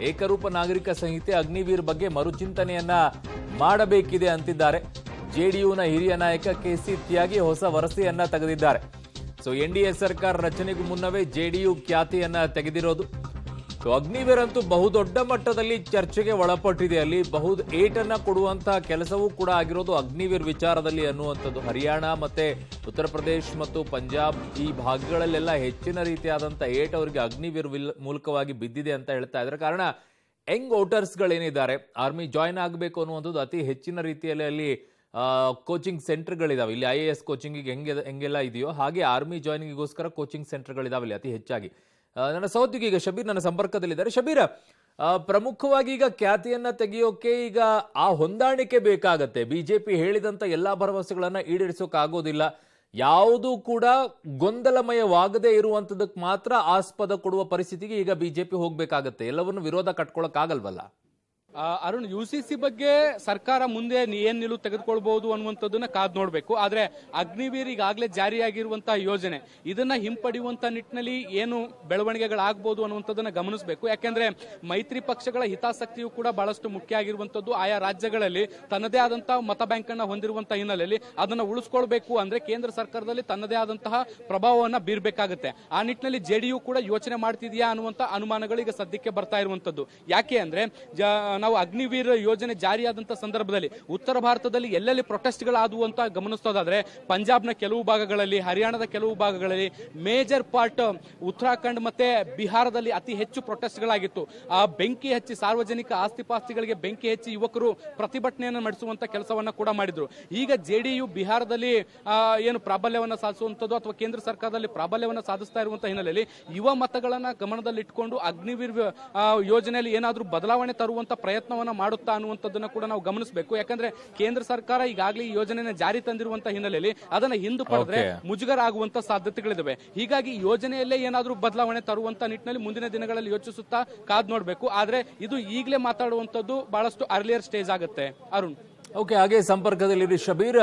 ಏಕರೂಪ ನಾಗರಿಕ ಸಂಹಿತೆ ಅಗ್ನಿವೀರ್ ಬಗ್ಗೆ ಮರುಚಿಂತನೆಯನ್ನ ಮಾಡಬೇಕಿದೆ ಅಂತಿದ್ದಾರೆ. ಜೆಡಿಯುನ ಹಿರಿಯ ನಾಯಕ ಕೆಸಿ ತ್ಯಾಗಿ ಹೊಸ ವರಸೆಯನ್ನ ತೆಗೆದಿದ್ದಾರೆ. ಸೊ ಎನ್ಡಿಎ ಸರ್ಕಾರ ರಚನೆಗೂ ಮುನ್ನವೇ ಜೆಡಿಯು ಖ್ಯಾತಿಯನ್ನ ತೆಗೆದಿರೋದು. ಸೊ ಅಗ್ನಿವೀರ್ ಅಂತೂ ಬಹುದೊಡ್ಡ ಮಟ್ಟದಲ್ಲಿ ಚರ್ಚೆಗೆ ಒಳಪಟ್ಟಿದೆ. ಅಲ್ಲಿ ಏಟನ್ನ ಕೊಡುವಂತಹ ಕೆಲಸವೂ ಕೂಡ ಆಗಿರೋದು ಅಗ್ನಿವೀರ್ ವಿಚಾರದಲ್ಲಿ ಅನ್ನುವಂಥದ್ದು. ಹರಿಯಾಣ ಮತ್ತೆ ಉತ್ತರ ಪ್ರದೇಶ್ ಮತ್ತು ಪಂಜಾಬ್ ಈ ಭಾಗಗಳಲ್ಲೆಲ್ಲ ಹೆಚ್ಚಿನ ರೀತಿಯಾದಂಥ ಏಟ್ ಅವರಿಗೆ ಅಗ್ನಿವೀರ್ ಮೂಲಕವಾಗಿ ಬಿದ್ದಿದೆ ಅಂತ ಹೇಳ್ತಾ ಇದ್ದಾರೆ. ಕಾರಣ ಯಂಗ್ ವೋಟರ್ಸ್ಗಳೇನಿದ್ದಾರೆ ಆರ್ಮಿ ಜಾಯ್ನ್ ಆಗಬೇಕು ಅನ್ನುವಂಥದ್ದು ಅತಿ ಹೆಚ್ಚಿನ ರೀತಿಯಲ್ಲಿ ಅಲ್ಲಿ ಕೋಚಿಂಗ್ ಸೆಂಟರ್ಗಳಿದಾವೆ. ಇಲ್ಲಿ IAS ಕೋಚಿಂಗಿಗೆ ಹೆಂಗೆಲ್ಲ ಇದೆಯೋ ಹಾಗೆ ಆರ್ಮಿ ಜಾಯ್ನಿಂಗಿಗೋಸ್ಕರ ಕೋಚಿಂಗ್ ಸೆಂಟರ್ಗಳಿದಾವೆ ಇಲ್ಲಿ ಅತಿ ಹೆಚ್ಚಾಗಿ. ನನ್ನ ಸಹೋದ್ಯೋಗಿ ಈಗ ಶಬೀರ್ ನನ್ನ ಸಂಪರ್ಕದಲ್ಲಿದ್ದಾರೆ. ಶಬೀರ್, ಪ್ರಮುಖವಾಗಿ ಈಗ ಖ್ಯಾತಿಯನ್ನ ತೆಗೆಯೋಕೆ ಈಗ ಆ ಹೊಂದಾಣಿಕೆ ಬೇಕಾಗತ್ತೆ. ಬಿಜೆಪಿ ಹೇಳಿದಂತ ಎಲ್ಲಾ ಭರವಸೆಗಳನ್ನ ಈಡೇರಿಸೋಕಾಗೋದಿಲ್ಲ. ಯಾವುದೂ ಕೂಡ ಗೊಂದಲಮಯವಾಗದೇ ಇರುವಂತದಕ್ಕೆ ಮಾತ್ರ ಆಸ್ಪದ ಕೊಡುವ ಪರಿಸ್ಥಿತಿಗೆ ಈಗ ಬಿಜೆಪಿ ಹೋಗ್ಬೇಕಾಗತ್ತೆ. ಎಲ್ಲವನ್ನು ವಿರೋಧ ಕಟ್ಕೊಳಕ್ ಆಗಲ್ವಲ್ಲ? ಅರುಣ್, UCC ಬಗ್ಗೆ ಸರ್ಕಾರ ಮುಂದೆ ಏನ್ ನಿಲುವು ತೆಗೆದುಕೊಳ್ಬಹುದು ಅನ್ನುವಂಥದ್ದನ್ನ ಕಾದ್ ನೋಡ್ಬೇಕು. ಆದ್ರೆ ಅಗ್ನಿವೀರ್ ಈಗಾಗಲೇ ಜಾರಿಯಾಗಿರುವಂತಹ ಯೋಜನೆ ಇದನ್ನ ಹಿಂಪಡೆಯುವಂತ ನಿಟ್ಟಿನಲ್ಲಿ ಏನು ಬೆಳವಣಿಗೆಗಳಾಗಬಹುದು ಅನ್ನುವಂಥದ್ದನ್ನ ಗಮನಿಸಬೇಕು. ಯಾಕೆಂದ್ರೆ ಮೈತ್ರಿ ಪಕ್ಷಗಳ ಹಿತಾಸಕ್ತಿಯು ಕೂಡ ಬಹಳಷ್ಟು ಮುಖ್ಯ ಆಗಿರುವಂತದ್ದು. ಆಯಾ ರಾಜ್ಯಗಳಲ್ಲಿ ತನ್ನದೇ ಆದಂತಹ ಮತ ಬ್ಯಾಂಕ್ ಅನ್ನ ಹೊಂದಿರುವಂತಹ ಹಿನ್ನೆಲೆಯಲ್ಲಿ ಅದನ್ನ ಉಳಿಸ್ಕೊಳ್ಬೇಕು ಅಂದ್ರೆ ಕೇಂದ್ರ ಸರ್ಕಾರದಲ್ಲಿ ತನ್ನದೇ ಆದಂತಹ ಪ್ರಭಾವವನ್ನ ಬೀರ್ಬೇಕಾಗುತ್ತೆ. ಆ ನಿಟ್ಟಿನಲ್ಲಿ ಜೆಡಿಯು ಕೂಡ ಯೋಚನೆ ಮಾಡ್ತಿದ್ಯಾ ಅನ್ನುವಂತ ಅನುಮಾನಗಳು ಈಗ ಸದ್ಯಕ್ಕೆ ಬರ್ತಾ ಇರುವಂತದ್ದು. ಯಾಕೆ ಅಂದ್ರೆ ನಾವು ಅಗ್ನಿವೀರ್ ಯೋಜನೆ ಜಾರಿಯಾದಂತಹ ಸಂದರ್ಭದಲ್ಲಿ ಉತ್ತರ ಭಾರತದಲ್ಲಿ ಎಲ್ಲೆಲ್ಲಿ ಪ್ರೊಟೆಸ್ಟ್ಗಳಾದವು ಅಂತ ಗಮನಿಸೋದಾದ್ರೆ ಪಂಜಾಬ್ನ ಕೆಲವು ಭಾಗಗಳಲ್ಲಿ, ಹರಿಯಾಣದ ಕೆಲವು ಭಾಗಗಳಲ್ಲಿ, ಮೇಜರ್ ಪಾರ್ಟ್ ಉತ್ತರಾಖಂಡ್ ಮತ್ತೆ ಬಿಹಾರದಲ್ಲಿ ಅತಿ ಹೆಚ್ಚು ಪ್ರೊಟೆಸ್ಟ್ಗಳಾಗಿತ್ತು. ಆ ಬೆಂಕಿ ಹಚ್ಚಿ ಸಾರ್ವಜನಿಕ ಆಸ್ತಿಪಾಸ್ತಿಗಳಿಗೆ ಬೆಂಕಿ ಹಚ್ಚಿ ಯುವಕರು ಪ್ರತಿಭಟನೆಯನ್ನು ನಡೆಸುವಂತ ಕೆಲಸವನ್ನ ಕೂಡ ಮಾಡಿದ್ರು. ಈಗ ಜೆಡಿಯು ಬಿಹಾರದಲ್ಲಿ ಏನು ಪ್ರಾಬಲ್ಯವನ್ನ ಸಾಧಿಸುವಂತದ್ದು ಅಥವಾ ಕೇಂದ್ರ ಸರ್ಕಾರದಲ್ಲಿ ಪ್ರಾಬಲ್ಯವನ್ನ ಸಾಧಿಸ್ತಾ ಇರುವಂತಹ ಹಿನ್ನೆಲೆಯಲ್ಲಿ ಯುವ ಮತಗಳನ್ನ ಗಮನದಲ್ಲಿಟ್ಟುಕೊಂಡು ಅಗ್ನಿವೀರ್ ಯೋಜನೆಯಲ್ಲಿ ಏನಾದ್ರೂ ಬದಲಾವಣೆ ತರುವಂತ ಪ್ರಯತ್ನವನ್ನ ಮಾಡುತ್ತಾ ಅನ್ನುವಂಥದ್ದನ್ನ ಕೂಡ ನಾವು ಗಮನಿಸಬೇಕು. ಯಾಕಂದ್ರೆ ಕೇಂದ್ರ ಸರ್ಕಾರ ಈಗಾಗಲೇ ಈ ಯೋಜನೆಯನ್ನು ಜಾರಿ ತಂದಿರುವಂತಹ ಹಿನ್ನೆಲೆಯಲ್ಲಿ ಅದನ್ನ ಹಿಂದೆ ಪಡೆದ್ರೆ ಮುಜುಗರ ಆಗುವಂತ ಸಾಧ್ಯತೆಗಳಿದಾವೆ. ಹೀಗಾಗಿ ಯೋಜನೆಯಲ್ಲೇ ಏನಾದ್ರೂ ಬದಲಾವಣೆ ತರುವಂತ ನಿಟ್ಟಿನಲ್ಲಿ ಮುಂದಿನ ದಿನಗಳಲ್ಲಿ ಯೋಚಿಸುತ್ತಾ ಕಾದ್ ನೋಡ್ಬೇಕು. ಆದ್ರೆ ಇದು ಈಗಲೇ ಮಾತಾಡುವಂತದ್ದು ಬಹಳಷ್ಟು ಅರ್ಲಿಯರ್ ಸ್ಟೇಜ್ ಆಗುತ್ತೆ. ಅರುಣ್, ಓಕೆ, ಹಾಗೆ ಸಂಪರ್ಕದಲ್ಲಿ ಶಬೀರ್.